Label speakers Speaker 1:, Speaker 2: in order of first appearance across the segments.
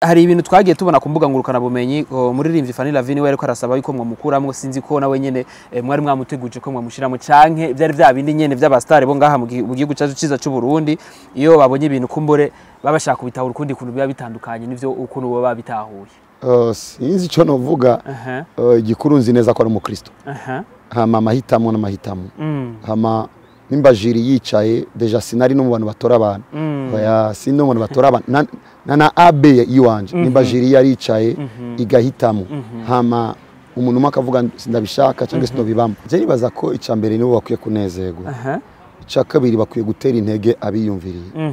Speaker 1: Hari ibintu twagiye tubona ku mbuga ngurukana bumenyi muririmbyi Fanny Lavine we ariko arasaba yuko mwamukuramo sinzi ko nawe nyene mwari mwamuteguje ko mwamushiramo canke byari bya bindi nyene by'abastare bo ngaha mu gihugu cyacu ciza cy'u Burundi iyo babonye ibintu kumbore babashaka kubitahura ukundi kuntu biba bitandukanye nivyo ukuntu bo babitahuye.
Speaker 2: Sinzi cyo novuga igikuru nzi neza ko ari umukristo. Hama mahitamo n'amahitamo. Hama nimba jiri yicaye deja sinari no mu bantu batora abantu. Oya sino mu bantu batora abantu. Na abe yiwanje nimba jiri yaricaye igahitamo. Hama umuntu makavuga sindabishaka cyangwa sino bibamo. Je nibaza ko icambere nibo bakwiye kunezerwa. Ica kabiri bakwiye gutera intege abiyumviriye.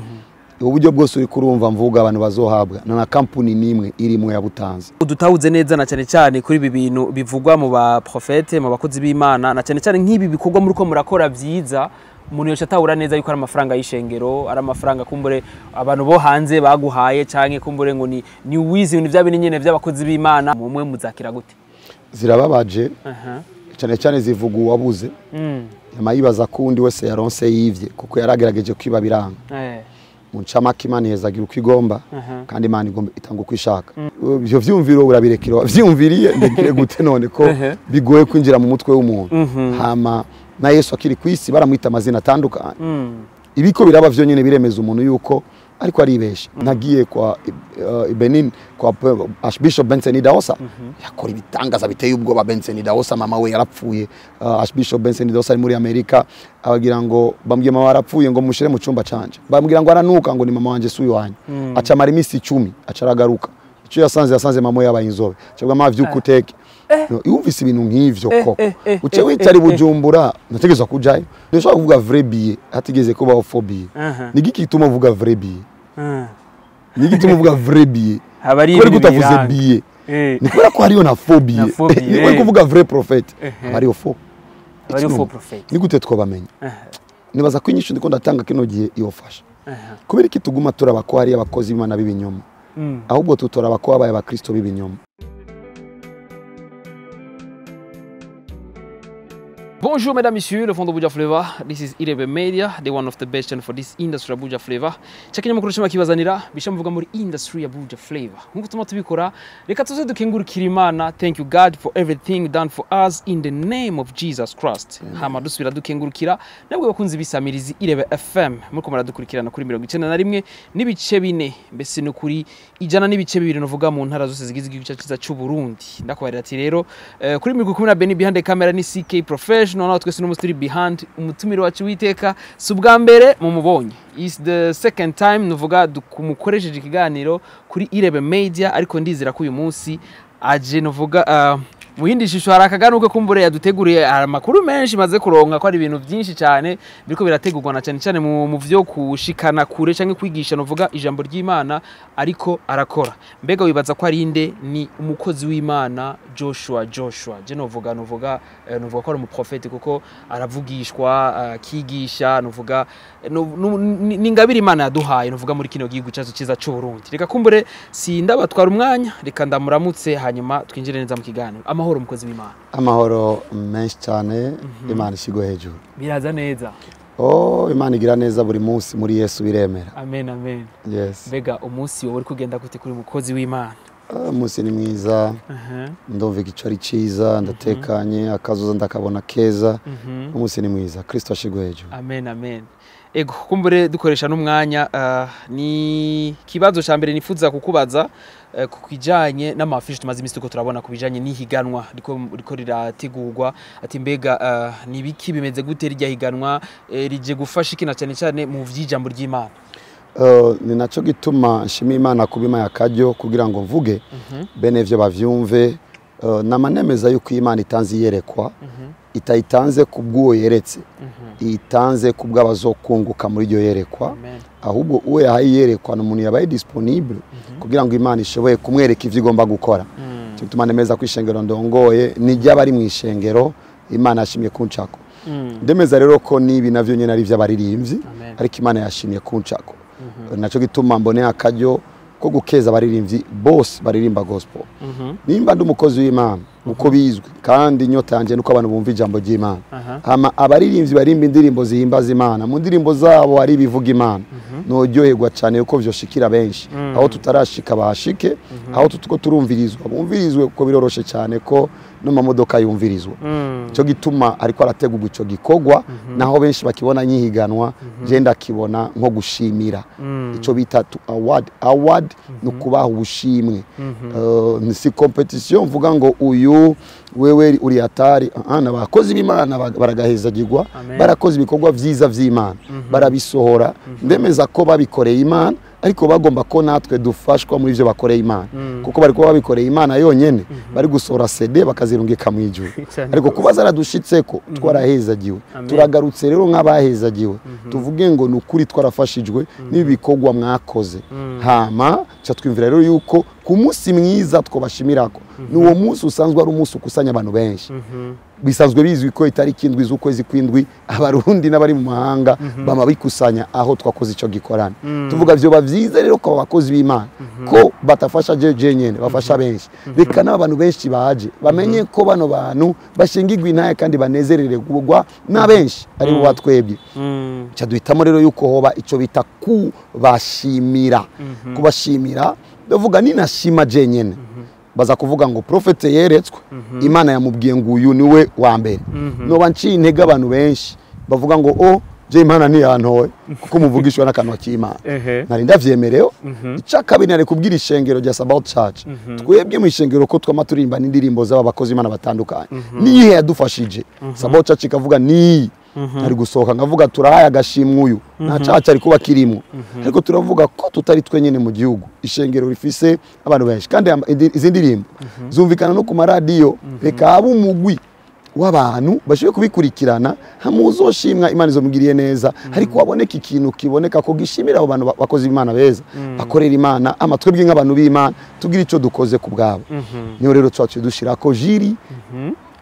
Speaker 2: Uburyo bwose uri kurumva mvuga abantu bazohabwa na company nimwe irimo yabutanze.
Speaker 1: Udutawuze neza na cyane cyane kuri ibi bintu bivugwa mu ba prophète mu bakozi b'Imana na cyane cyane nk'ibi bikorwa muri ko murakora byiza umuntu yose atawura neza yuko ari amafaranga y'ishengero ari amafaranga kumbure abantu bo hanze baguhaye canke kumbure ngo ni wizi ibintu byabindi nyene by'abakozi b'Imana mumwe muzakira gute?
Speaker 2: Zirababaje cyane cyane zivuga uwabuze yamayibaza kundi wese yaronse yivye kuko yaragerageje kwiba biranga. Muncamaki Imana yezagira uko igomba kandi Imana igomba itanga uko ishaka. Ivyo vyumviro urabirekera vyumviriye ndegire gute none ko bigoye kwinjira mu mutwe w'umuntu. Hama na Yesu akiri kwisi baramwita amazina atandukanye. Ibiko biraba vyo nyene biremeza umuntu yuko ariko aribesha. Nagiye kwa Benin kwa Archbishop Benson Idahosa yakora ibitangaza biteye ubwoba. Benson Idahosa mama we yarapfuye. Archbishop Benson Idahosa ari muri Amerika abagira ngo bambwiye mama warapfuye ngo mushire mu cyumba canje bambwira ngo aranuka ngo ni mama wanje suyo wanye aca mara imisi 10 acaragaruka ico yasanze mama yabaye inzobe cyangwa mama vyukuteke yumvise ibintu nk'ivyo ko uce witari Bujumbura nategezwa kujayo ndashaka kuvuga vrai billet hatigeze kuba phobie nigiki gituma uvuga vrai billet nigiki gituma uvuga vrai billet
Speaker 1: habari
Speaker 2: ibintu kutavuze billet nikora ko hariyo na phobie ni kuvuga vrai prophète hariyo faux
Speaker 1: Bari faux prophète.
Speaker 2: Ni gute twabamenya. Nibaza ko inyishu ndiko ndatanga kino gihe yofasha. Kubera iki tuguma turaba ko hari abakozi b'Imana b'ibinyoma. Ahubwo tutoraba ko abaye abakristo b'ibinyoma.
Speaker 1: Bonjour mesdames, messieurs, le fond de Abuja Flavor. This is Irebe Media, the one of the best channel for this industry Abuja Flavor. Chakenya mukuru shima kibazanira bishamuvuga muri industry Abuja Flavor. Nkuko tuma tubikora reka tuze dukengurukira Imana. Thank you God for everything done for us in the name of Jesus Christ. Hama dusubira dukengurukira nabwo bakunzi bisamirizi Irebe FM. Muriko muradukurikirana kuri 91 n'ibice 4 mbese no kuri ijana n'ibice 2 novuga mu ntara zose zigize igihugu cyacu cy'u Burundi. Ndakubarira ati rero kuri 10 na Benny behind the camera ni CK Professional. Noneho twese n'umusitiri behind umutumiro wacu witeka subwa mbere mu mubonye is the second time nuvuga dukumukoresheje ikiganiro kuri Irebe Media ariko ndizira ko uyu munsi aje nuvuga muhindi shisho harakaganuke kumbure yaduteguriye amakuru menshi maze kuronka ko ari ibintu byinshi cyane biriko birategurwa na cyane cyane mu vyo kushikana kure canke kwigisha nuvuga ijambo ry'Imana ariko arakora mbega wibaza ko ari inde ni umukozi w'Imana Joshua je novuga ko ari umuprofete kuko aravugishwa kigisha nuvuga n'ingabire Imana yaduhaye nuvuga muri kino gihugu cyacu ciza cy'u Burundi reka kumbure sindabatwara umwanya reka ndamuramutse hanyuma twinjire neza mu kiganiro amahoro mukozi w'Imana.
Speaker 2: Amahoro menshi cyane Imana ishigo hejuru.
Speaker 1: Biraza neza.
Speaker 2: Imana igira neza buri munsi muri Yesu biremera.
Speaker 1: Amen amen.
Speaker 2: Yes.
Speaker 1: Bega umunsi wowe uri kugenda gute kuri mukozi w'Imana?
Speaker 2: Umunsi ni mwiza. Ndumva igico ari ciza ndatekanye akazoza ndakabona keza. Umunsi ni mwiza. Kristo ashigo hejuru.
Speaker 1: Amen amen. Ego kumbure dukoresha n'umwanya ni kibazo ca mbere nifuza kukubaza kukijanye n'amafishi tumaze imisi tuko turabona kubijanye n'ihiganwa riko rirategurwa ati mbega nibiki bimeze gute rya higanwa rije gufasha ikina cyane cyane mu vy'ijambo ry'Imana.
Speaker 2: Ni naco gituma nshima Imana kubima yakajyo kugira ngo mvuge bene vyo bavyumve namanemeza yuko Imana itanze yerekwa itayitanze kubwo yeretse itanze kubw'abazokunguka muri ryo yerekwa ahubwo uwe yayerekwa n'umuntu yabaye disponible kugira ngo Imana ishoboye kumwereka ivyo igomba gukora cyo tumanemeza kwishengero ndongoye nijya bari mu ishengero Imana yashimye kuncako ndemeza rero ko nibi navyo nyene ari vy'abaririmbyi ariko Imana yashimye kuncako naco gituma mbone akajyo ko gukeza abaririmbyi bose baririmba gospel nimba ndi umukozi w'Imana uko bizwi kandi inyota yanje nuko abantu bumva ijambo ry'Imana hama abaririmbyi barimba indirimbo zihimbaza Imana mu ndirimbo zabo ari bivuga Imana nojyoherwa cyane uko vyoshikira benshi aho tutarashika bahashike aho tutuko turumvirizwa bumvirizwe uko biroroshe cyane ko no mamodoka yumvirizwa cyo gituma ariko arategurwa ico gikogwa naho benshi bakibona nyihiganwa je ndakibona nko gushimira ico bita award no kubaha ubushimwe si competition mvuga ngo uyu wewe uri atari n'abakozi b'Imana baragahezagirwa barakoze ibikorwa vyiza vy'Imana barabisohora ndemeza ko babikoreye Imana ariko bagomba ko natwe dufashwa muri ivyo bakoreye Imana kuko bari ko babikoreye Imana yonyene bari gusohora CD bakazirungika mu ijuru ariko kuba zaradushitseko twarahezagiwe turagarutse rero nk'abahezagiwe tuvuge ngo nukuri twarafashijwe n'ibikorwa mwakoze hama cha twimvira rero yuko ku munsi mwiza twobashimirako n'uwo munsi usanzwe ari umunsi ukusanya abantu benshi bisanzwe bizwi ko itariki indwi z'ukwezi kwindwi abarundi n'abari mu mahanga bama bikusanya aho twakoze ico gikorana tuvuga vyo bavyiza rero ko abakozi b'Imana ko batafasha je nyene bafasha benshi reka n'abantu benshi baje bamenye ko bano bantu bashingirwa intaye kandi banezerererwa na benshi ari bo batwebye cha duhitamo rero yuko hoba ico bita kubashimira kubashimira ndavuga ninashima je nyene baza kuvuga ngo profete yeretswe Imana yamubwiye ngo uyu niwe wa mbere noba nciye intege abantu benshi bavuga ngo je Imana ni yantoye kuko muvugishwa n'akanwa k'Imana nari ndavyemereo icakabiri ari kubwira ishengero rya Sabaoth Church twebwe mu ishengero ko twama turimba n'indirimbo z'aba bakozi Imana batandukanye nihe yadufashije Sabaoth Church ikavuga ni ari gusohoka ngavuga turahaye agashimwe uyu nta caca ari kuba kirimo ariko turavuga ko tutari twenyene mu gihugu ishengero rifise abantu benshi kandi izi ndirimbo zumvikana no ku maradiyo reka abo umugwi w'abantu bashoboye kubikurikirana hamuzoshimwa Imana izomugiriye neza ariko waboneka ikintu kiboneka ko gishimira abo bantu bakoze Imana beza bakorera Imana amatwebwe nk'abantu b'Imana tugira ico dukoze ku bwabo niyo rero twacu dushirako jiri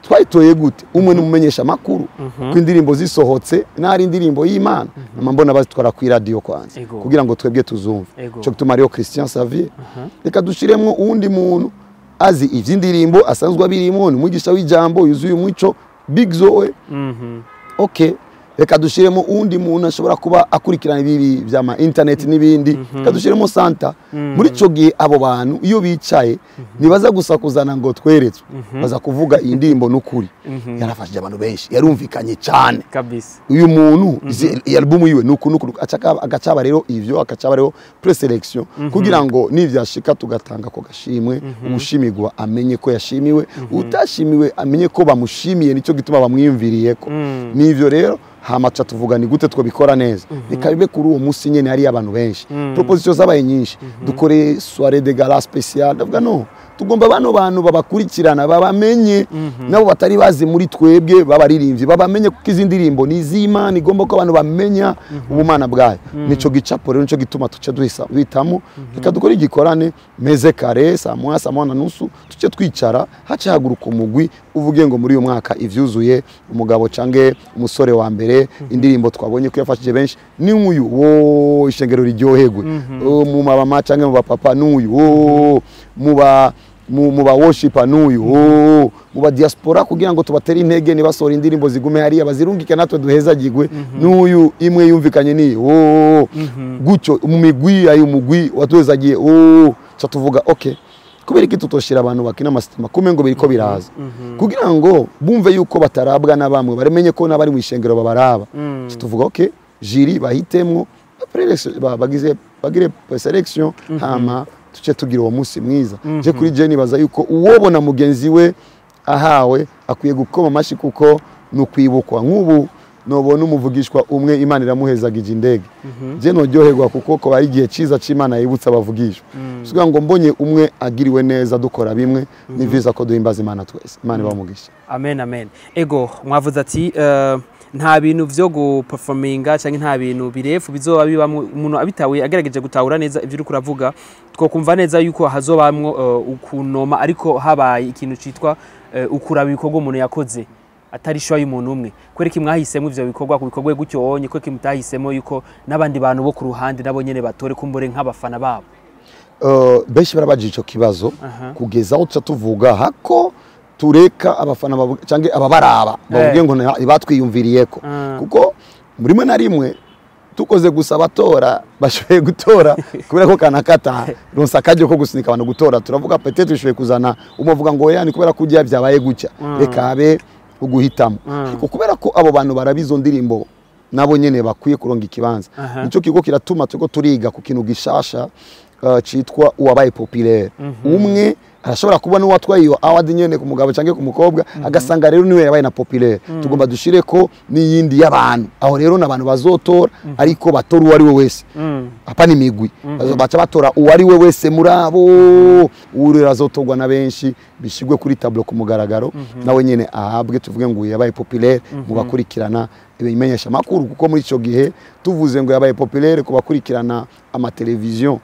Speaker 2: twayitoye gute umwe numumenyesha makuru ko indirimbo zisohotse nari indirimbo y'Imana namambona bazitwara ku radio kwanza kugira ngo twebwe tuzumve cyo gutuma Mario Christian Xavier reka dushiremwo uwundi muntu azi ivy'indirimbo asanzwe abirimo umwigisha w'ijambo yuzuye umuco Big Zoe okay reka dushiremo undi muntu ashobora kuba akurikirana ibi byama internet n'ibindi reka dushiremo Santa muri cyo gihe abo bantu iyo bicaye nibaza gusa kuzana ngo tweretswe baza kuvuga iyi ndirimbo n'ukuri yarafashije abantu benshi yarumvikanye cyane
Speaker 1: kabisa
Speaker 2: uyu muntu iyi album yiwe n'ukuri agacaba rero ivyo akacaba rero preselection kugira ngo nivyashika tugatanga ko gashimwe umushimirwa amenye ko yashimiwe utashimiwe amenye ko bamushimiye nico gituma bamwiyumviriyeko nivyo rero hamacha tuvuga ni gute twabikora neza bikabibe kuri uwo musi nyene hari abantu benshi proposition zabaye nyinshi dukore soirée de gala spéciale ndavuga no tugomba bano bantu babakurikirana babamenye nabo batari bazi muri twebwe babaririmbyi babamenye kuko izi ndirimbo ni z'Imana igomba ko abantu bamenya ubumana bwayo nico gicapo rero nico gituma tuce duhitamo reka dukora igikorane meze kare saa moya na nusu tuce twicara hace haguruka umugwi uvuge ngo muri uyu mwaka ivyuzuye umugabo cange umusore wa mbere indirimbo twabonye ko yafashije benshi ni uyu ishengero riryohegwe mu mama cange mu bapapa n'uyu mu ba worshiper n'uyu mu ba diaspora kugira ngo tubatere intege ni basora indirimbo zigume hariya bazirungike natwe duhezagirwe n'uyu imwe yumvikanye ni gucyo mu migwi ayo mugwi watuhezagiye cha tuvuga okay kubera iki tutoshira abantu bakina amasitema kume ngo biriko biraza kugira ngo bumve yuko batarabwa nabamwe baremenye ko nabari mu ishengero babaraba tuvuga okay jiri bahitemwo bagire selection hama tuce tugira uwo munsi mwiza je kuri Jenny baza yuko uwobona mugenzi we ahawe akwiye gukoma amashi kuko nukwibukwa nk'ubu nobona umuvugishwa umwe Imana iramuhezagije indege je nojyoherwa kuko ko bari gihe ciza c'Imana yibutsa abavugishwa suga ngo mbonye umwe agiriwe neza dukora bimwe ni viza ko duhimbaza Imana twese Imana bamugisha
Speaker 1: amen ego mwavuze ati nta bintu vyo go performinga cyangwa nta bintu birefu bizoba bibamwe umuntu abitawe agerageje gutahura neza ivyo uri kuravuga twokumva neza yuko hazobamwo ukunoma ariko habaye ikintu citwa ukuraba ibikorwa umuntu yakoze atari shwa y'umuntu umwe kwereka imwahisemo ivyo bikorwa ku bikorwa gutyo onye ko kimutahisemo yuko nabandi bantu bo ku ruhande nabo nyene batore kumbore nk'abafana babo
Speaker 2: benshi barabajije ico kibazo kugeza aho tuvuga hako tureka abafana cyangwa ababaraba bavuge ngo batwiyumviriyeko kuko muri mwe na rimwe tukoze gusa batora bashoboye gutora kubera ko kanakata ronsa akaje ko gusunika abantu gutora turavuga peut-être bishoboye kuzana umuvuga ngo yani kubera kujya byabaye gucya reka abe uguhitamo kubera ko abo bantu barabizo ndirimbo nabo nyene bakwiye kuronga ikibanza nico kigo kiratuma tuko turiga ku kintu gishasha citwa uwabaye populaire umwe arashobora kubona uwatwaye iyo award nyene ku mugabo canke ku mukobwa agasanga rero niwe yabaye na populaire tugomba dushire ko niyindi y'abantu aho rero nabantu bazotora ariko batora uwari we wese apana imigwi baca batora uwari we wese murabo uri razotogwa na benshi bishigwe kuri tableau ku mugaragaro nawe nyene ahabwe tuvuge ngo yabaye populaire mu bakurikirana ibimenyesha makuru kuko muri ico gihe tuvuze ngo yabaye populaire ku bakurikirana ama television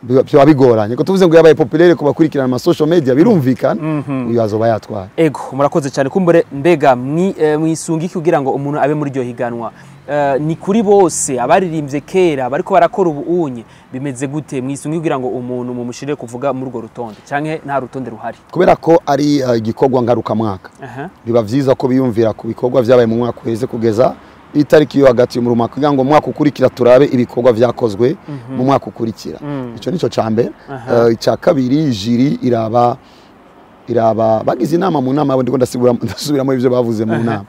Speaker 2: byo bigoranye ko tuvuze ngo yabaye populaire ku bakurikirana ama social media birumvikana uyu azoba yatwara
Speaker 1: ego murakoze cyane kumbure mbega mwisungi kugira ngo umuntu abe muri ryo higanwa ni kuri bose abaririmbye kera bariko barakora ubuunye bimeze gute mwisungi kugira ngo umuntu mumushire kuvuga muri urwo rutonde canke nta rutonde ruhari
Speaker 2: kubera ko ari igikorwa ngaruka mwaka biba vyiza ko biyumvira ku bikorwa vyabaye mu mwaka uheze kugeza itariki yo hagati mu rumaka kugira ngo mwaka ukurikira turabe ibikorwa vyakozwe mu mwaka ukurikira ico nico cambe icya kabiri jiri iraba bagize inama mu nama ndiko ndasubiramo ivyo bavuze mu nama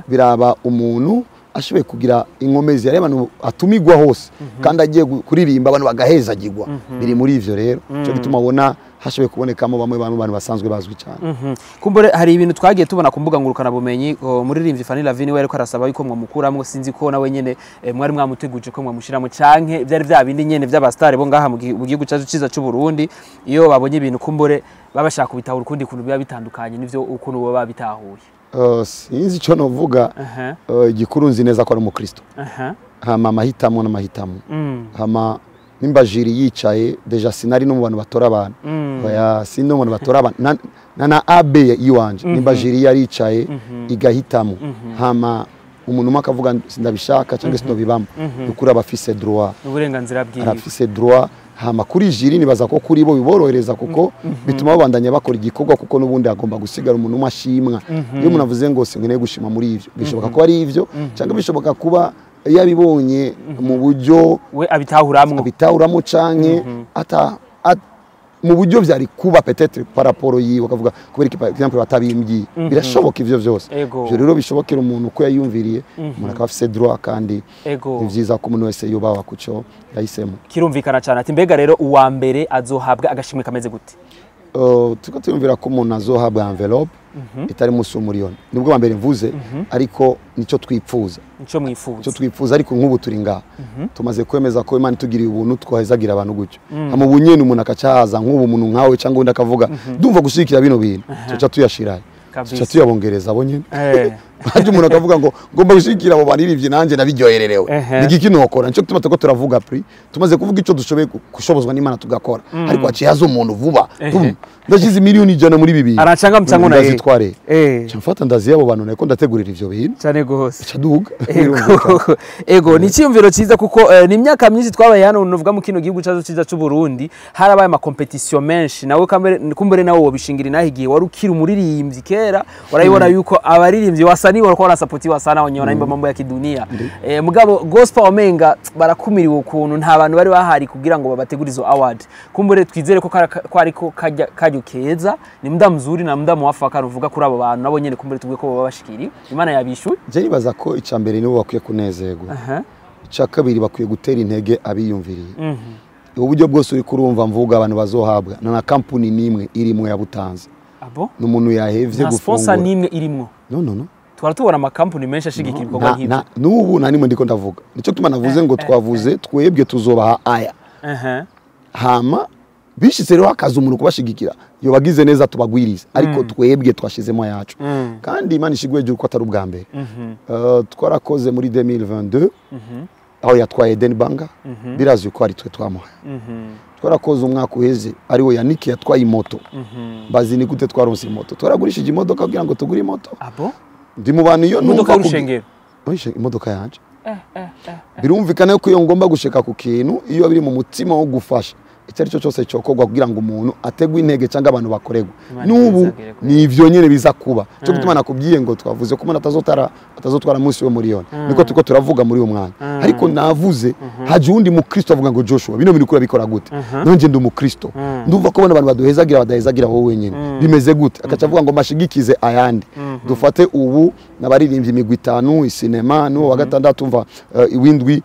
Speaker 2: biraba umuntu ashoboye kugira inkomezi yari abantu atumigwa hose kandi agiye kuririmba abantu bagahezagirwa biri muri ivyo rero cyo gituma ubona hashoboye kubonekamo bamwe bantu basanzwe bazwi cyane
Speaker 1: kumbure hari ibintu twagiye tubona kumbuga ngurukana bumenyi muririmbyi Fanny Lavini wari ko arasaba yuko mwamukuramwe sinzi ko nawe nyene mwari mwamuteguje ko mwamushiramo canke byari bya bindi nyene by'abastare bo ngaha mu gihugu cyacu ciza cy'u Burundi iyo babonye ibintu kumbure babashaka kubitahura ukundi kuntu biba bitandukanye nivyo ukuntu baba bitahuye
Speaker 2: sinzi icyo novuga igikuru nzi neza ko ari umukristo hama amahitamo n'amahitamo hama nimba jiri yicaye deja sinari no mu bantu batora abantu oya sino mu bantu batora abantu na abe yiwanje nimba jiri yaricaye igahitamo hama umuntu makavuga ndabishaka cyangwa se no bibamo ukuri abafise droit
Speaker 1: uburenganzira bwiwe
Speaker 2: arafise droit hama kuri jiri nibaza ko kuri bo biborohereza kuko bituma babandanya bakora igikorwa kuko nubundi agomba gusigara umuntu umashimwa iyo umuntu avuze ngo sinkeneye gushima muri ivyo bishoboka ko ari ivyo cyangwa bishoboka kuba yabibonye mu buryo
Speaker 1: we abitahuramwo
Speaker 2: canke mu buryo vyari kuba peut-être par rapport yiwe akavuga kubera par exemple batabimbyi birashoboka ivyo vyose byo rero bishobokera umuntu ko yayumviriye umuntu akaba afise droit kandi ni vyiza ko umuntu wese yubaha kuco yahisemo
Speaker 1: kirumvikana cyane ati mbega rero uwa mbere azohabwa agashimwe kameze gute
Speaker 2: tuko tuyumvira ko umuntu azohabwa envelope itari musi umuriyoni nibwo mbere mvuze ariko nico twipfuza nico twifuza ariko nk'ubu turi ngaha tumaze kwemeza ko Imana itugiriye ubuntu twahezagira abantu gutyo hama ubunyene umuntu akacahaza nk'ubu umuntu nkawe cyangwa undi akavuga ndumva gushikira bino bintu tuca tuyashiraye tuca tuyabongereza abo nyene haje umuntu akavuga ngo ngomba gushikira abo banirivye nanje nabiryohererewe nigiki nokora nico gituma tuko turavuga pri tumaze kuvuga ico dushoboye gushobozwa n'Imana tugakora ariko aciyaza umuntu vuba ndashize miliyoni 100 muri bibi
Speaker 1: aracanga mcango na
Speaker 2: yitware cyamfata ndazi abo bantu nako ndategurira ivyo bintu
Speaker 1: cyane gose
Speaker 2: caduga
Speaker 1: ego ni cyumviro ciza kuko ni imyaka myinshi twabaye hano nuvuga mu kino gihugu cyacu ciza cy'u Burundi harabaye ama competition menshi nawe kumbere nawe wobishingira nahigiye wari ukiri umuririmbyi kera urayibona yuko abaririmbyi wasani walikuwa wanasupportiwa sana wenye wanaimba mambo ya kidunia mugabo gospel omenga barakumiriwe ukuntu nta bantu bari bahari kugira ngo babategurizo award kumbure twizere ko ariko kajyo keza ni muda mzuri na muda mwafaka ruvuga kuri abo bantu nabo nyene kumbure tubwe ko baba bashikiri Imana yabishuye
Speaker 2: je nibaza ko icambere nibo bakwiye kunezerwa ica kabiri bakwiye gutera intege abiyumviriye uburyo bwose uri kurumva mvuga abantu bazohabwa na company nimwe irimwe ya Butanza
Speaker 1: abo
Speaker 2: n'umuntu yahevye gufungura
Speaker 1: sponsor nimwe irimwo
Speaker 2: no
Speaker 1: twaratubona amakampuni menshi ashigikira ibikorwa nk'ibyo
Speaker 2: n'ubu nanimwe ndiko ndavuga nico tuma navuze ngo twavuze twebwe tuzobaha aya hama bishitse rero akaza umuntu kubashigikira yo bagize neza tubagwiriza ariko twebwe twashizemo yacu kandi Imana ishigwe juru ko atari ubwa mbere twarakoze muri 2022 aho yatwaye Denbanga birazi uko ari twe twamuha twarakoze umwaka uheze ari we Yannick yatwaye moto bazi ni gute twaronse moto twaragurishije imodoka kugira ngo tugure moto
Speaker 1: abo
Speaker 2: ndi mu bantu iyo
Speaker 1: imodoka y'urushengero
Speaker 2: imodoka yanje birumvikana ko iyo ngomba gusheka ku kintu iyo biri mu mutima wo gufasha icyo ari cyo cyose cyokorwa kugira ngo umuntu ategwe intege cyangwa abantu bakorerwe n'ubu ni ivyo nyene biza kuba cyo gutuma nakubwiye ngo twavuze ko umuntu atazotwara munsi yo miliyoni niko tuko turavuga muri uwo mwanya ariko navuze haje undi mu Kristo avuga ngo Joshua bino bintu kura bikora gute nonje ndi mu Kristo ndumva ko abantu baduhezagira badahezagira wowe wenyine bimeze gute akaca avuga ngo mashigikize ayandi dufate ubu nabaririmbye imigwi 5 isinema no wa gatandatu umva iwindwi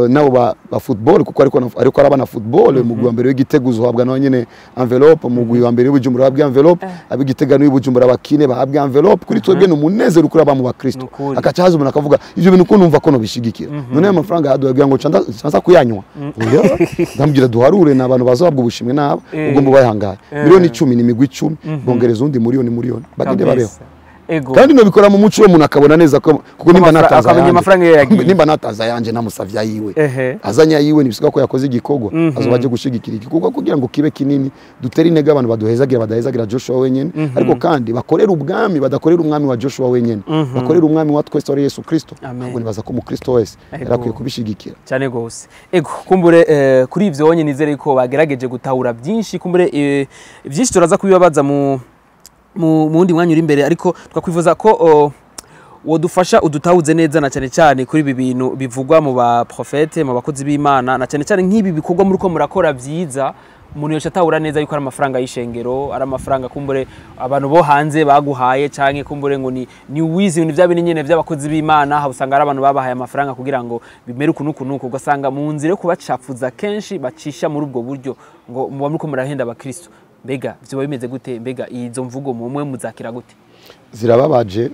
Speaker 2: nabo ba football kuko ariko arabana football mu gwa mbere w'igitego uhabwa no nyene envelope mu gwi wa mbere w'ubujumbura habwa envelope abigitega n'ubujumbura bakine bahabwa envelope kuri twebwe n'umunezero kuri abamu ba Kristo akaca haza umuntu akavuga ivyo bintu ko numva ko no bishigikira none amafaranga yaduhaga ngo canza kuyanywa ndambwira duharure n'abantu bazahabwa ubushimwe nabo ubwo mu bayangaye miliyoni 10 ni imigwi 10 bongereza undi miliyoni bagende babeho kandi no bikora mu muco w'umuntu akabona neza ko kuko nimba nataza nimba nataza yanje namusavya yiwe azanya yiwe nibisika ko yakoze igikogwa azobaje gushigikira igikogwa kugira ngo kibe kinini dutere intege abantu badahezagira Joshua wenyene ariko kandi bakorera ubwami badakorera umwami wa Joshua wenyene bakorera umwami wa twese ari Yesu Kristo ahubwo nibaza ko mu Kristo wese yarakwiye kubishigikira
Speaker 1: cyane gose kumbure kuri ivyo wonye nizere ko bagerageje gutahura byinshi kumbure byinshi turaza kubibabaza mu wundi mwanya uri imbere ariko twakwifuza ko wodufasha udutahuze neza na cyane cyane kuri ibi bintu bivugwa mu ba profete mu bakozi b'Imana na cyane cyane nk'ibi bikorwa muri ko murakora byiza umuntu yose atahura neza yuko ari amafaranga y'ishengero ari amafaranga kumbure abantu bo hanze baguhaye canke kumbure ngo ni wizi ibintu bya nyene by'abakozi b'Imana ha usanga ari abantu babahaye amafaranga kugira ngo bimere ukunukunuko ugasanga mu nzire yo kubacafuza kenshi bacisha muri ubwo buryo ngo muba muri ko murahenda abakristo mbega byo bimeze gute mbega izo mvugo mumwe muzakira gute
Speaker 2: zirababaje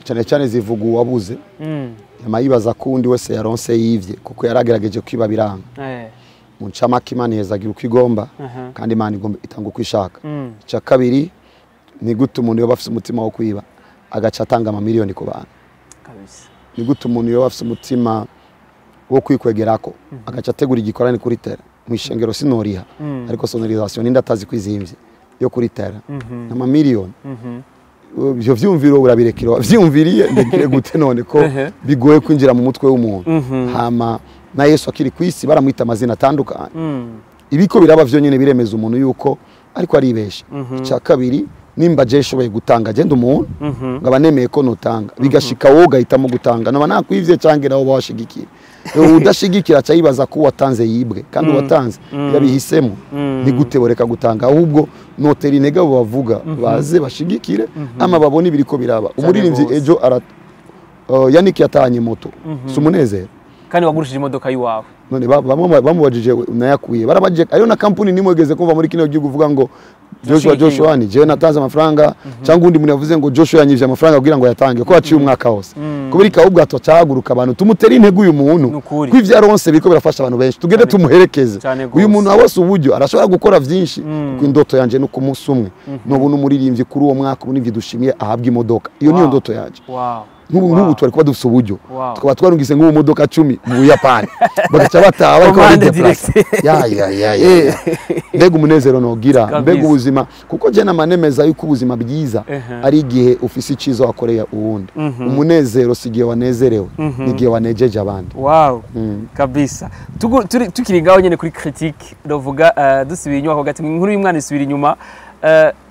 Speaker 2: cyane cyane zivuga uwabuze yamayibaza kundi wese yaronse yivye kuko yaragerageje kwiba biranga mu ncamake Imana yezagira uko igomba kandi Imana igomba itanga uko ishaka cya kabiri ni gute umuntu yo bafite umutima wo kwiba agaca atanga amamiliyoni ku bantu kabisa ni gute umuntu yo bafite umutima wo kwikwegerako agaca ategura igikorane kuri tera mwishengero sinoriha ariko sonorisation ndatazi kwizimvye yo kuri tera amamiliyoni byo vyumviro urabirekiro vyumviriye ndegire gute none ko bigoye kwinjira mu mutwe w'umuntu hama na Yesu akiri kwisi baramwita amazina atandukanye ibiko biraba vyo nyene biremeza umuntu yuko ariko aribesha cya kabiri nimba je shoboye gutanga genda umuntu ngaba nemeye ko notanga bigashika wowe gahitamo gutanga naba nakwivye canke nawo bashigikira udashigikira cyayibaza ko watanze yibwe kandi watanze yabihisemo ni gute boreka gutanga ahubwo noteri intege abo bavuga baze bashigikire ama babone ibiriko biraba umuririmvyi ejo Yannick yatanye moto sumunezero
Speaker 1: kandi wagurishije imodoka yiwawe
Speaker 2: none bamubajije nayakuye barabaje ayo na kampuni nimwegeze kumva muri kino gihugu uvuga ngo Joshua ni je natanze amafaranga cyangwa undi muntu yavuze ngo Joshua yanyivye amafaranga kugira ngo yatange ko aciye umwaka wose kubirika ahubwo atocaguruka abantu tumutera intege uyu muntu kwivya ronse biriko birafasha abantu benshi tugende tumuherekeze uyu muntu abose uburyo arashobora gukora vyinshi ku indoto yanje no kumunsi umwe no n'umuririmbyi kuri uwo mwaka ubunivye dushimiye ahabwa imodoka iyo niyo ndoto yanje nk'ubu twari kuba dufite uburyo tukaba twarungise nk'ubu modoka 10 mu Buyapani bagaca bataha bariko badeplace mbega umunezero nogira mbega ubuzima kuko je namanemeza yuko ubuzima bwiza ari igihe ufise icizo wakoreye uwundi umunezero sigiye wanezerewe nigiye wanejeje abandi
Speaker 1: kabisa tukiri ngaho nyene kuri critique dovuga dusubiye inyuma hagati inkuru y'umwana isubira inyuma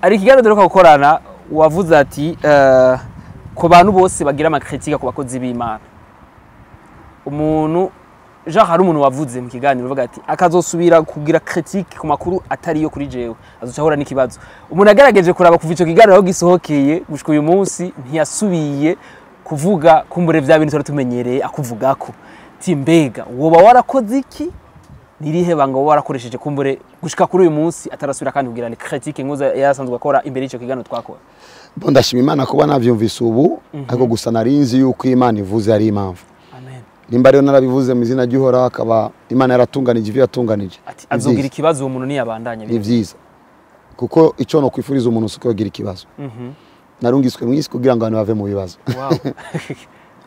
Speaker 1: ari kiganiro dore ko gukorana wavuze ati ko bantu bose bagira amakritika ku bakozi b'Imana umuntu hari umuntu wavuze mu kiganiro uvuga ati akazosubira kugira critique ku makuru atari yo kuri jewe azocahora n'ikibazo umuntu agerageje kuraba kuva ico kiganiro aho gisohokeye gushika uyu munsi ntiyasubiye kuvuga kumbure vya bintu twari tumenyereye akuvugako ti mbega woba warakoze iki nirihe banga woba warakoresheje kumbure gushika kuri uyu munsi atarasubira kandi kugira ni critique nkuza yasanzwe akora imbere y'ico kiganiro twakora
Speaker 2: ndashima Imana kuba navyumvise ubu ariko gusa narinzi yuko Imana ivuze ari impamvu amen nimba rero narabivuze mu izina ry'Uhoraho akaba Imana yaratunganije ivyo yatunganije
Speaker 1: ati azogira ikibazo uwo muntu niyabandanye
Speaker 2: ni vyiza kuko ico no kwifuriza umuntu usuko yogira ikibazo narungiswe mwisi kugira ngo abantu bave mu bibazo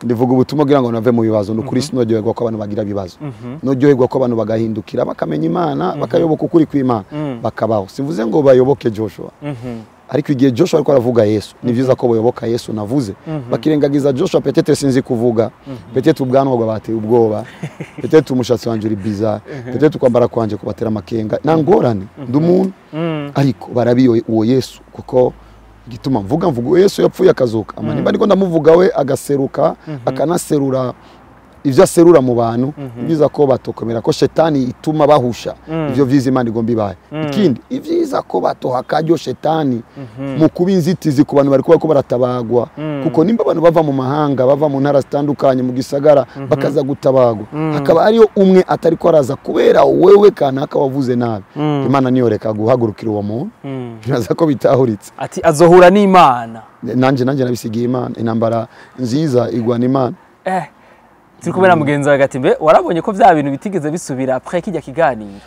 Speaker 2: ndivuga ubutumwa kugira ngo nave mu bibazo no kuri sinojyoherwa ko abantu bagira bibazo nojyoherwa ko abantu bagahindukira bakamenya Imana bakayoboka ukuri kw'Imana bakabaho sivuze ngo bayoboke Joshua ariko igihe Joshua ariko aravuga Yesu ni byiza ko boyoboka Yesu navuze bakirengagiza Joshua peut-être sinzi kuvuga peut-être ubwanwa bw'abateye ubwoba peut-être umushatsi wanje uri bizarre peut-être kwambara kwanje kubatera makenga nangorane ndumuntu ariko barabiyo uwo Yesu kuko gituma mvuga Yesu yapfuye akazuka nimba ndiko ndamuvuga we agaseruka akanaserura ivyo aserura mu bantu byiza ko batokomera ko shetani ituma bahusha ivyo vyiza Imana igomba ibaye ikindi ivyiza ko batoha karyo shetani mu kuba inzitizi ku bantu bariko bako baratabagwa kuko nimba abantu bava mu mahanga bava mu ntara zitandukanye mu gisagara bakaza gutabagwa hakaba ariyo umwe atari ko araza kubera wewe kanaka wavuze nabi Imana niyo reka guhagurukira uwo muntu biraza ko bitahuritse
Speaker 1: ati azohura n'Imana
Speaker 2: nanje nabisigiye Imana intambara nziza igwa n'Imana
Speaker 1: turi kubera mugenzi wa Gatimbe warabonye ko vya bintu bitigeze bisubira après kijya kiganiro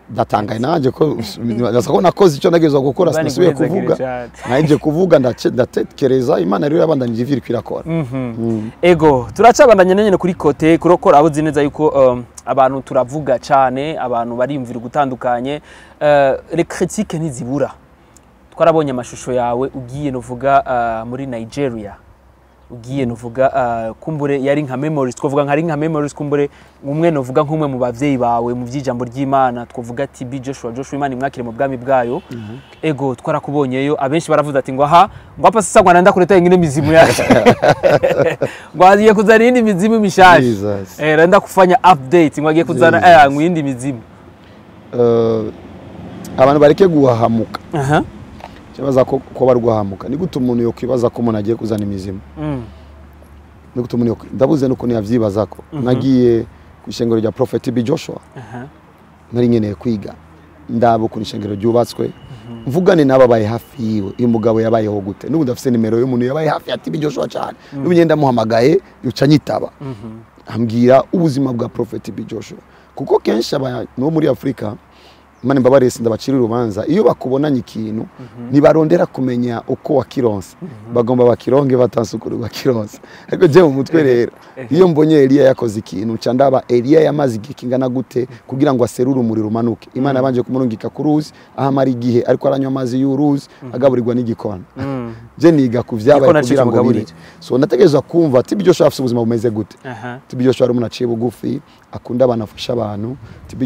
Speaker 2: datangaye nanje ko ndasako nakoze icyo nagezwa gukora sinasubiye kuvuga naje kuvuga ndatekereza Imana rero yabandanije iviri kwirakora
Speaker 1: ego turacabandanye nyene kuri kote kurokora abo zineza yuko abantu turavuga cyane abantu barimvira gutandukanye les critiques ntizibura twarabonye amashusho yawe ugiye novuga muri Nigeria ugiye novuga kumbure yari nka memories twovuga nka memories kumbure umwe novuga nk'umwe mu bavyeyi bawe mu vyijambo ry'Imana twovuga ati Joshua Imana imwakire mu bwami bwayo ego twarakubonyeyo abenshi baravuze ati ngo aha ngo apa sasa ngwana ndakureta ingine mizimu yacu ngo agiye kuzana indi mizimu mishaje renda kufanya update ngo agiye kuzana ngwindi mizimu
Speaker 2: abantu bareke guhahamuka kibaza ko barwahamuka ni gute umuntu yo kwibaza ko umuntu agiye kuzana imizimu ni gute umuntu ndabuze nuko yavyibaza ko nagiye ku ishengero rya Prophet Joshua nari nkeneye kwiga ndabo ku ishengero ryubatswe mvugane n'ababaye hafi yiwe uyu mugabo yabayeho gute n'ubu ndafise nimero y'umuntu yabaye hafi ya Joshua cyane n'ubunyenda muhamagaye yuca nyitaba ambwira ubuzima bwa Prophet Joshua kuko kenshi no muri Afrika Imana mbabarese ndabacira urubanza iyo bakubonanye ikintu nibarondera kumenya uko wakironse bagomba bakironge batansukuru bakironse ariko je mu mutwe rero iyo mbonye Elia yakoze ikintu cyandaba Elia yamaze igikingana gute kugira ngo aserure umuriro umanuke Imana yabanje kumurungika ku ruzi ahamara igihe ariko aranywa amazi y'uruzi agaburirwa n'igikona je niga kuvyabaye kugira ngo bire so nategereza kumva ati Joshua afite ubuzima bumeze gute Joshua ari umuntu aciye bugufi akunda abanafasha abantu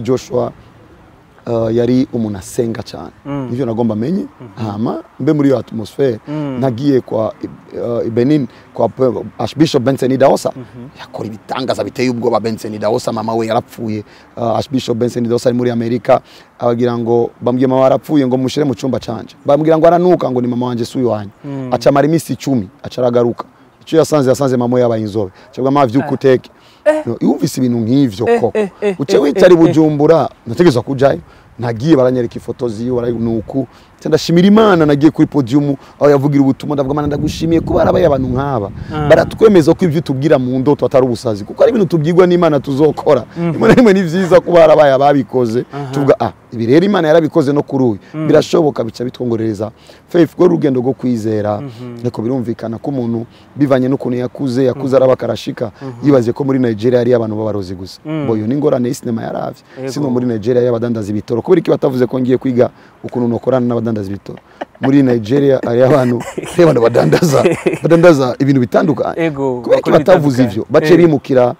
Speaker 2: Joshua yari umuntu asenga cyane nivyo nagomba menye hama mbe muri yo atmosphere nagiye kwa Benin kwa Archbishop Benson Idahosa yakora ibitangaza biteye ubwoba Benson Idahosa mama we yarapfuye Archbishop Benson Idahosa ari muri Amerika abagira ngo bambwiye mama yarapfuye ngo mushire mu cyumba canje bambwira ngo aranuka ngo ni mama wanje suyo wanye aca mara imisi 10 acaragaruka icyo yasanze mama yabaye inzobe cyangwa amavyukuteke yumvise ibintu nk'ivyo koko uce witari Bujumbura nategezwa kujayo nagiye baranyereka ifoto ziyo nuku ndashimira Imana nagiye kuri podium aho yavugira ubutumwa ndavuga Imana ndagushimiye kuba arabaye abantu nk'aba baratwemeza ko ivyo tubwira mu ndoto atari ubusazi kuko ari ibintu tubwirwa n'Imana tuzokora Imana rimwe ni vyiza kuba arabaye ababikoze tuvuga ibi rero Imana yarabikoze no kuri uyu birashoboka bica bitwongorereza faith go rugendo go kwizera niko birumvikana ko umuntu bivanye n'ukuntu yakuze arabakarashika yibaze ko muri Nigeria ari abantu babarozi gusa boyo n'ingorane y'sinema yaravye sino muri Nigeria y'abadandaza ibitoro kubera iki batavuze ko ngiye kwiga ukuntu nokorana n'abadandaza ibitoro muri Nigeria ari abantu badandaza ibintu bitandukanye kubera iki batavuze ivyo bace bimukira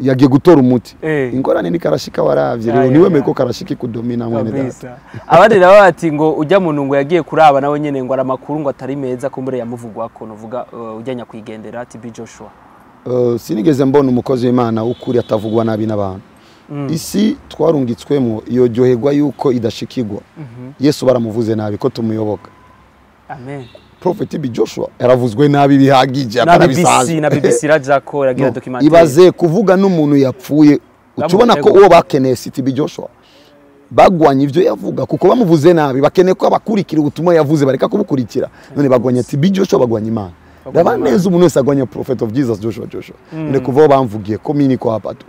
Speaker 2: yagiye gutora umuti ingorane ni karashika waravye rero niwe meko karashiki kudomina mwene data
Speaker 1: abandi nabo bati ngo ujya muntu ngo yagiye kuraba nawe nyene ngo aramakuru ngo atari meza kumbure yamuvugwa ko novuga ujyanya kwigendera ati Joshua
Speaker 2: sinigeze mbona umukozi w'Imana ukuri atavugwa nabi n'abantu isi twarungitswemo iyo johegwa yuko idashikirwa Yesu baramuvuze nabi ko tumuyoboka
Speaker 1: amen
Speaker 2: Prophet Joshua yaravuzwe nabi bihagije
Speaker 1: na BBC rajako yagira documentary
Speaker 2: ibaze kuvuga n'umuntu yapfuye utubona ko uwo bakeneye City Joshua bagwanye ivyo yavuga kuko bamuvuze nabi bakeneye ko abakurikira ubutumwa yavuze bareka kubukurikira none bagwanye ati Joshua bagwanye Imana ndabaneza umuntu wese agwanye Prophet of Jesus Joshua ne kuva bamvugiye ko mini ko hapatu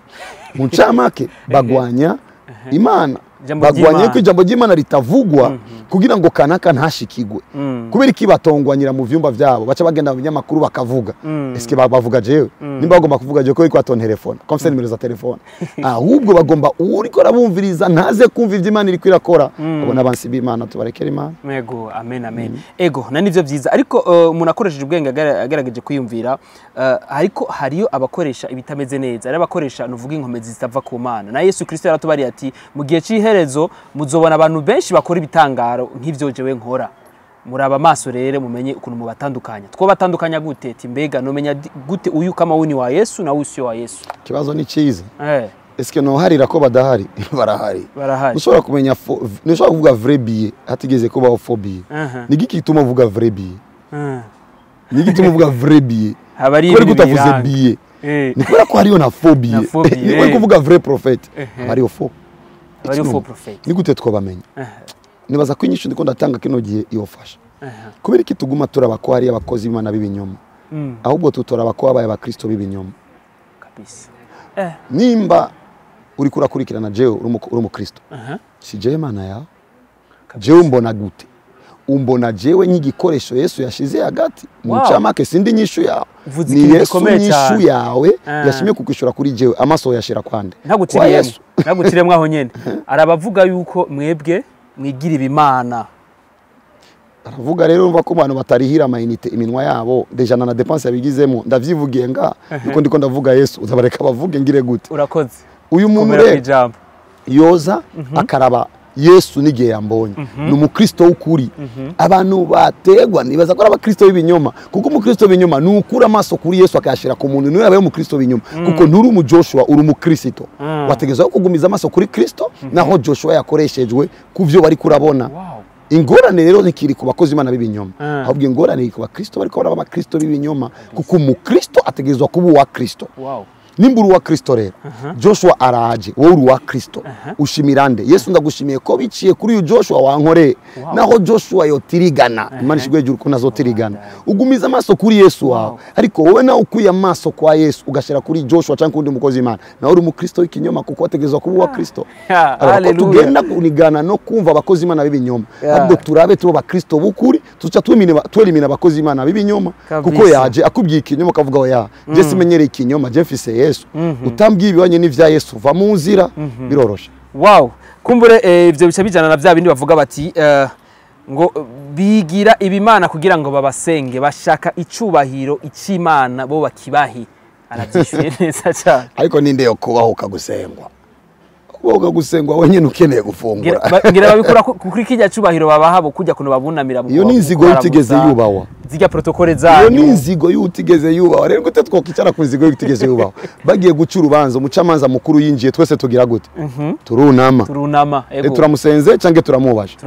Speaker 2: muncamake bagwanya Imana bagwanye ko ijambo ry'Imana ritavugwa kugira ngo kanaka ntashikigwe kubera iki batongwanyira mu vyumba vyabo baca bagenda mu binyamakuru bakavuga eske bavuga jewe nimba bagomba kuvuga jewe ko iko aton telefone comme ça nimero za telefone ahubwo bagomba uriko rabumviriza ntaze kumva ivy'Imana iri kwirakora abona abansi b'Imana tubarekera Imana
Speaker 1: ego amen amen ego na nivyo vyiza ariko umuntu akoresheje ubwenge agerageje kwiyumvira ariko hariyo abakoresha ibitameze neza ari abakoresha nuvuga inkomezi zitava ku Mana na Yesu Kristo yaratubari ati mu gihe c'iherezo muzobona abantu benshi bakora ibitangaro nk'ivyo jewe nkora muraba maso rero mumenye ukuntu mu batandukanya two batandukanya gute ati mbega no menya gute uyu kama wuni wa Yesu na usyo wa Yesu
Speaker 2: kibazo ni ciza eske no harira ko badahari barahari ushobora kumenya ushobora kuvuga vrai billet hatigeze ko ba phobie ni giki gituma uvuga vrai billet ni giki gituma uvuga vrai billet
Speaker 1: habari
Speaker 2: ibintu utavuze billet ni kubera ko hariyo na phobie ni ko kuvuga vrai prophète hariyo faux prophète ni gute twabamenya nibaza ko inyishu ndiko ndatanga kino gihe yofasha kubera iki tuguma turaba ko hari abakozi b'Imana b'ibinyoma ahubwo tutora bako abaye abakristo b'ibinyoma
Speaker 1: kabisa
Speaker 2: nimba uri kurakurikirana jewe uri umukristo si jewe Imana yawe jewe mbona gute umbona jewe nk'igikoresho Yesu yashize hagati mu camake sindi nyishu yawe ni Yesu nyishu yawe yashimye kukwishura kuri jewe amaso yashira kwande
Speaker 1: ntagutiremwe aho nyene arabavuga yuko mwebwe mwigira ibimana
Speaker 2: aravuga rero umva ko abantu batarihira amayinite iminwa yabo deja na dépense yabigizemo ndavyivugiye nga niko ndiko ndavuga Yesu uzabareka bavuge ngire gute
Speaker 1: urakoze
Speaker 2: uyu muntu rero yoza akaraba Yesu nigiye yambonye n'umukristo w'ukuri abantu bategwa nibaza ko ari abakristo b'ibinyoma kuko umukristo w'ibinyoma nukura amaso kuri Yesu akayashira ku muntu niwe yabaye umukristo w'ibinyoma kuko nturi mu Joshua uri umukristo wategezwa kugumiza amaso kuri Kristo naho Joshua yakoreshejwe kuvyo bari kurabona ingorane rero nikiri ku bakozi Imana b'ibinyoma ahubwo ingorane iri ku bakristo bariko baraba abakristo b'ibinyoma kuko umukristo ategezwa kuba uwa Kristo nimburu wa Kristo rero Joshua araje wowe uri wa Kristo ushimirande Yesu ndagushimiye ko biciye kuri uyu Joshua wankore naho Joshua yotirigana Imana ishigwe juru ko nazotirigana ugumiza amaso kuri Yesu wawe ariko wowe na ukuye amaso kwa Yesu ugashira kuri Joshua cyangwa undi mukozi Imana na uri umukristo w'ikinyoma kuko ategezwa kuba wa Kristo tugenda kunigana no kumva abakozi Imana b'ibinyoma ahubwo turabe tuba abakristo b'ukuri tuca twelimina abakozi Imana b'ibinyoma kuko yaje akubwiye ikinyoma kavuga oya je simenyere ikinyoma je mfise Yesu utambwiye ibibanye n'ivya Yesu va mu nzira birorosha
Speaker 1: kumbure ivyo bica bijana na vya bindi bavuga bati ngo bigira ibimana kugira ngo babasenge bashaka icubahiro icimana bo bakibahi aravyishuye neza cyane
Speaker 2: ariko ninde yo kubaho kagusengwa woga gusengwa wenyene ukeneye gufungura
Speaker 1: ngira babikora kuri kijya cubahiro babahabo kujya kuno babunamira mu
Speaker 2: iyo ninzigo yitigeze yubawa
Speaker 1: zijya protokole zanyu
Speaker 2: iyo ninzigo yutigeze yubawa rero gute twokicara ku nzigo yutigeze yubawa bagiye guca urubanza umucamanza mukuru yinjiye twese tugira gute turunama turamusenze canke turamubasha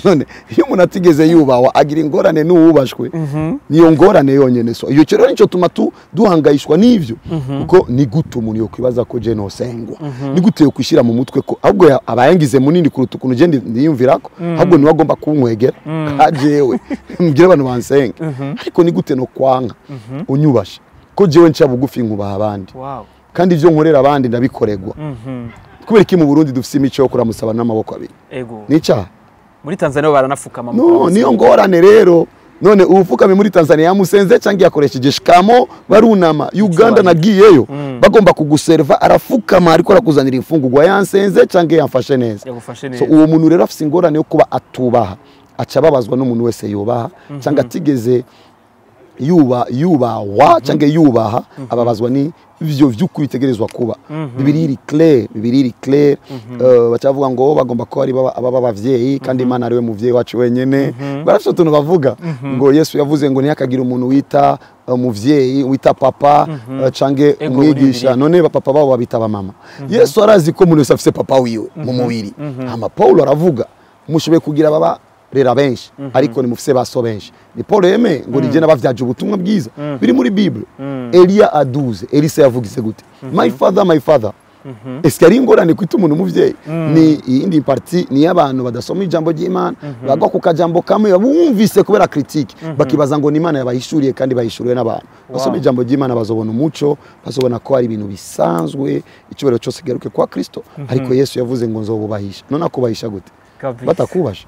Speaker 2: none iyo umuntu atigeze yubawa agira ingorane n'uwubashwe niyo ngorane yonyene so iyo cyo rero nico tuma duhangayishwa n'ivyo kuko ni gute umuntu yo kwibaza ko je no sengwa ni gute yo kwishira mu mutwe ko ahubwo abayangize munini kuruta ukuntu je ndiyumvirako ahubwo ni wagomba kunkwegera kajewe mbwira abantu bansenga ariko ni gute no kwanga unyubasha ko jewe nca bugufi nkubaha abandi kandi ivyo nkorera abandi ndabikoregwa kubera iki mu Burundi dufise imico yo kuramusaba n'amaboko abiri nica
Speaker 1: muri Tanzania baranafukama
Speaker 2: no niyo ngorane rero none ubufukame muri Tanzania yamusenze cyangwa yakoresheje shikamo barunama Uganda nagiyeyo bagomba kuguserva arafukama ariko arakuzanira imfungurwa yansenze cyangwa yamfashe neza so uwo muntu rero afise ingorane yo kuba atubaha aca babazwa n'umuntu wese yubaha cyangwa atigeze yubawa cyangwa yubaha ababazwa ni ivyo vy'ukwitegerezwa kuba bibiri iri clair bacavuga ngo bagomba ko ari aba bavyeyi kandi Imana ariwe muvyeyi wacu wenyene barafite utuntu bavuga ngo Yesu yavuze ngo ntihakagira umuntu wita umuvyeyi wita papa cange umwigisha none papa babo babita mama Yesu arazi ko umuntu wese afise papa wiwe mu mubiri ama Paulo aravuga mushobe kugira baba rera benshi ariko ni mufise baso benshi ni Paul yeme ngo nije nabavyaje ubutumwa bwiza biri muri Bible Elia aduze Elisa yavugize gute my father ese ari ingorane kwita umuntu umuvyeyi ni iyindi parti ni abantu badasoma ijambo ry'Imana bagwa ku kajambo kamwe bumvise kubera critique bakibaza ngo ni Imana yabahishuriye kandi bahishuriwe n'abantu basoma ijambo ry'Imana bazobona umuco bazobona ko ari ibintu bisanzwe icyubero cyose geruke kwa Kristo ariko Yesu yavuze ngo nzobubahisha none akubahisha gute batakubasha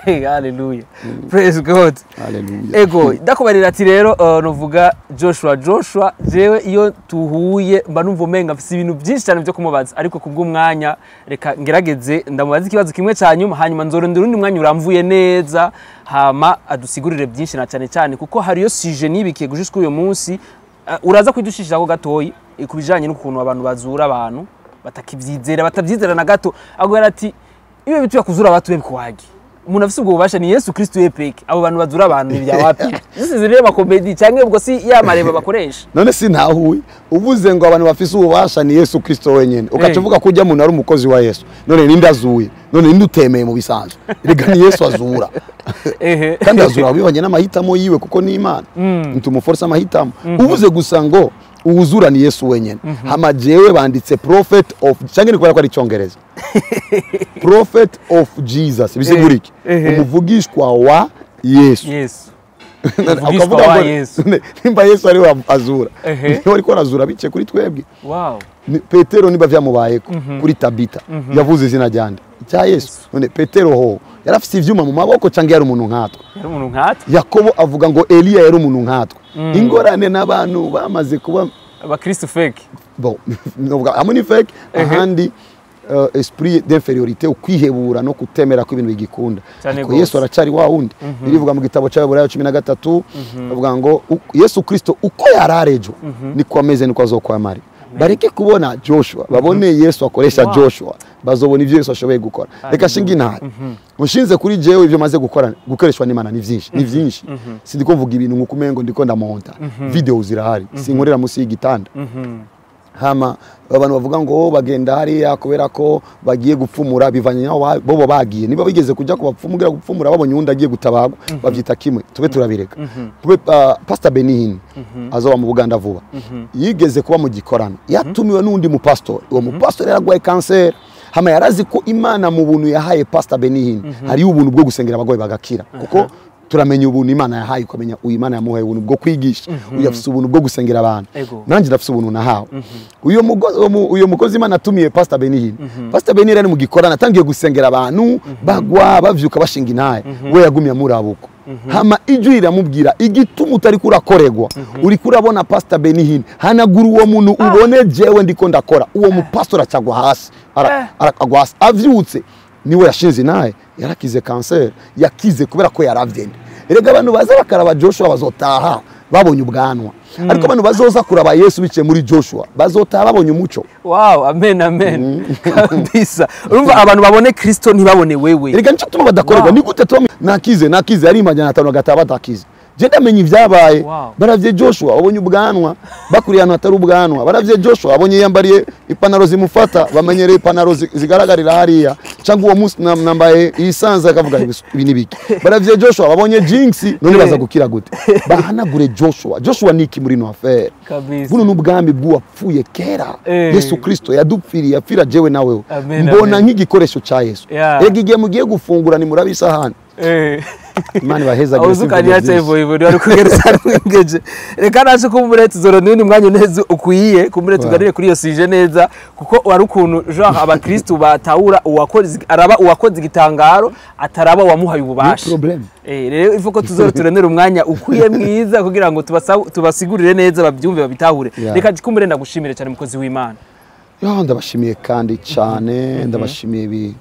Speaker 1: Hallelujah. Praise God.
Speaker 2: Hallelujah.
Speaker 1: Ego, ndakubarira ati rero novuga Joshua jewe iyo tuhuye mba numva umenga mfise ibintu byinshi cyane byo kumubaza ariko kubw'umwanya reka ngerageze ndamubaza ikibazo kimwe cyanyuma hanyuma nzorondera undi mwanya uramvuye neza hama adusigurire byinshi na cyane kuko hariyo sujet nibikiye gushishwa uyu munsi uraza kwidushishira ko gatoyi kubijanye n'ukuntu abantu bazura abantu batabyizera na gato ago yarati iyo bituye kuzura abantu bebkwagi umuntu afise ubwo bubasha ni Yesu Kristo yepeke abo bantu bazura abantu ibya wapi zisize reba comedy cyangwa ubwo si yamareba bakoresha
Speaker 2: none si ntahuye uvuze ngo abantu bafise ububasha ni Yesu Kristo wenyene ukacuvuga ko ujya umuntu ari umukozi wa Yesu none ninde azuye none ninde utemeye mu bisanzwe rega ni Yesu azura kandi azura bibanye n'amahitamo yiwe kuko ni Imana ntumuforce amahitamo uvuze gusa ngo uwuzura ni Yesu wenyene hama jewe banditse prophet of cyangwa ni kwa ari cyongereza prophet of Jesus bisiguriki umuvugishwa wa Yesu
Speaker 1: umuvugishwa wa Yesu
Speaker 2: nimba Yesu ari azura niho ariko arazura bice kuri twebwe
Speaker 1: wow
Speaker 2: Petero niba vyamubayeko kuri Tabita yavuze izina ryande cya Yesu none Petero ho yarafise ivyuma mu maboko cyangwa yari umuntu nkatwe Yakobo avuga ngo Eliya yari umuntu nkatwe ingorane n'abantu bamaze kuba
Speaker 1: abakristo fake
Speaker 2: bon novuga amuni fake ahandi esprit d'infériorité ukwihebura no kutemera ko ibintu bigikunda ko Yesu aracari wa wundi birivuga mu gitabo cya Heburayo 13 avuga ngo Yesu Kristo uko yararejo niko ameze niko azokwamari bareke kubona Joshua babone Yesu akoresha Joshua bazobona ivyo Yesu ashoboye gukora reka shingi ntari unshinze kuri jewe ivyo maze gukoreshwa n'Imana ni vyinshi sindi kuvuga ibintu nkuko umengo ndiko ndamonta video zirahari sinkorera musi y'igitanda hama abantu bavuga ngo bagenda hariya kubera ko bagiye gupfumura bivanye naho bobo bagiye niba bigeze kujya kubapfumugira gupfumura babonye undi agiye gutabagwa bavyita kimwe tube turabireka kube Pastor Benihin azoba mu Buganda vuba yigeze kuba mu gikorano yatumiwe n'undi mu pastor uwo mu pastor yaragwaye cancer hama yarazi ko Imana mu buntu yahaye Pastor Benihin hari ubuntu bwo gusengera abagwayi bagakira kuko turamenya ubuntu Imana yahaye ukamenya uyu Imana yamuhaye ubuntu bwo kwigisha uyafise ubuntu bwo gusengera abantu nanje ndafise ubuntu nahawe uyo mukozi Imana atumiye Pastor Benihin Pastor Benihin ari mu gikorana atangiye gusengera abantu bagwa bavyuka bashinga intaye we yagumye amurabuko hama ijwi riramubwira igituma utari kurakoregwa uri kurabona Pastor Benihin hanagura uwo muntu ubone jewe ndiko ndakora uwo mu pastor acagwa hasi aragwa hasi avyutse niwe yashinze naye yarakize cancer yakize kubera ko yaravyende erega abantu baza bakaraba Joshua bazotaha babonye ubwanwa ariko abantu bazoza kuraba Yesu bice muri Joshua bazotaha babonye umuco
Speaker 1: wow amen kabisa urumva abantu babone Kristo ntibabone wewe
Speaker 2: erega nicyo tuma badakorerwa ni gute Tom nakize ari majana 5 gataba batakize je ndamenye ivyabaye baravye Joshua abonye ubwanwa bakuri hano atari ubwanwa baravye Joshua abonye yambariye ipanaro zimufata bamenyereye ipanaro zigaragarira hariya cyangwa uwo munsi nambaye isanza akavuga ibi nibiki baravye Joshua babonye jinx none baza gukira gute bahanagure Joshua niki muri no affaire buno n'ubwambi bw'uwapfuye kera Yesu Kristo yadupfiriye afira jewe nawe mbona nk'igikoresho cha Yesu egigiye mugiye gufungura ni murabisa hano Imana baheza
Speaker 1: uzukaniya tevo ari kugereza ngeje reka naje kumure tuzoro n'undi mwanya neza ukuyiye kumure tugarire kuri iyo sije neza kuko wari ukuntu genre abakristo batawura uwakoze igitangaro ataraba wamuhaye ububasha rero ivuko tuzoro turenera umwanya ukuye mwiza kugira ngo tubasigurire neza babyumve babitahure reka kumure ndagushimire cyane mukozi w'Imana
Speaker 2: ndabashimiye kandi cyane ndabashimiye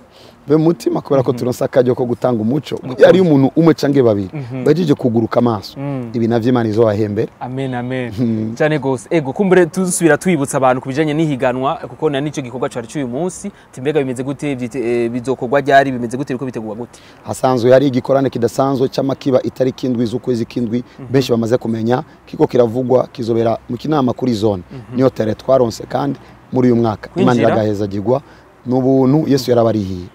Speaker 2: be mutima kubera ko turonsa akajyo ko gutanga umuco yari umuntu umwe cange babiri bajije kuguruka amaso ibi navyo Imana izo bahembera
Speaker 1: amen cyane gose ego kumbure tuzusubira twibutsa abantu kubijanye n'ihiganwa kuko na nico gikorwa cyari cyuyu munsi timbega bimeze gute bizokorwa ryari bimeze gute biko bitegurwa gute
Speaker 2: hasanzwe yari igikorane kidasanzwe cy'amakiba itari kindwi z'ukwezi kindwi benshi bamaze kumenya kiko kiravugwa kizobera mu kinama kuri zone niyo tere twaronse kandi muri uyu mwaka Imana iragaheza gigwa n'ubuntu Yesu yarabarihiye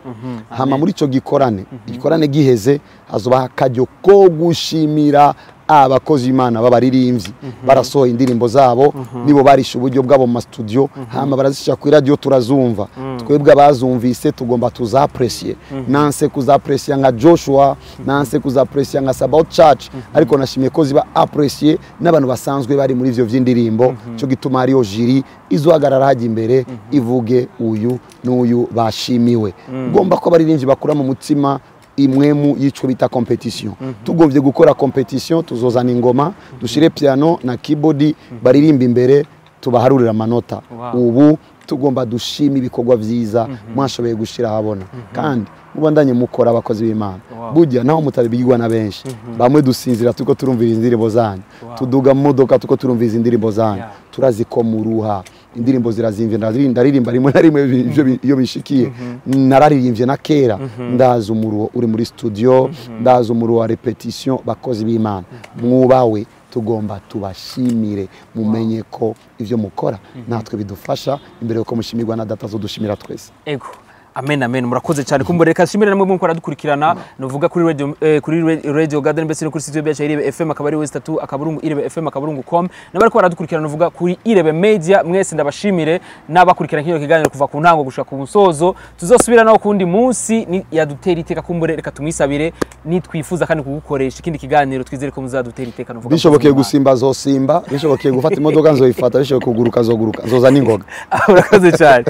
Speaker 2: hama muri ico gikorane giheze azoba akajyo ko gushimira abakozi b'Imana b'abaririmbyi barasohoye indirimbo zabo nibo barisha uburyo bwabo mu studio hama barazishyira ku radio turazumva twebwe abazumvise tugomba tuzaprecier nanse kuzaprecier nka Joshua nanse kuzaprecier nka Sabaoth Church ariko nashimiye ko ziba apprecier n'abantu basanzwe bari muri ivyo vy'indirimbo cyo gituma hariyo jiri izohagarara hajya imbere ivuge uyu n'uyu bashimiwe ngomba ko abaririmbyi bakura mu mutima imwemu yico bita competition tugomvye gukora competition tuzozana ingoma dushire piano na keyboard baririmba imbere tubaharurira amanota ubu tugomba dushima ibikorwa vyiza mwashoboye gushira habona kandi mubandanye mukora abakozi b'Imana burya naho mutabigirwa na benshi bamwe dusinzira tuko turumvira indirimbo zanyu tuduga mu modoka tuko turumvira indirimbo zanyu turazi ko muruha indirimbo zirazimvye ndaririmba rimwe na rimwe iyo bishikiye nararirimbye na kera ndaza umuruho uri muri studio ndaza umuruho wa repetition bakozi b'Imana mwubawe tugomba tubashimire mumenye ko ivyo mukora natwe bidufasha imbere yuko mushimirwa na data zo dushimira twese
Speaker 1: ego amen amen murakoze cyane kumboreka shimire namwe mukora dukurikirana novuga kuri radio Garden mbese no kuri studio bya Irebe FM akaba ari West 2 akaburungu Irebe FM akaburungu.com nabari ko baradukurikirana novuga kuri Irebe Media mwese ndabashimire nabakurikirana kinyo kiganiro kuva ku ntango gushaka ku musozo tuzosubira naho kundi munsi ni yadutera iteka kumbore reka tumwisabire nitwifuza kandi kugukoresha ikindi kiganiro twizere ko muzadutera iteka novuga
Speaker 2: bishobokeye gusimba zosimba bishobokeye gufata imodoka nzoyifata bishobokeye kuguruka zoguruka zoza ningoga
Speaker 1: urakoze cyane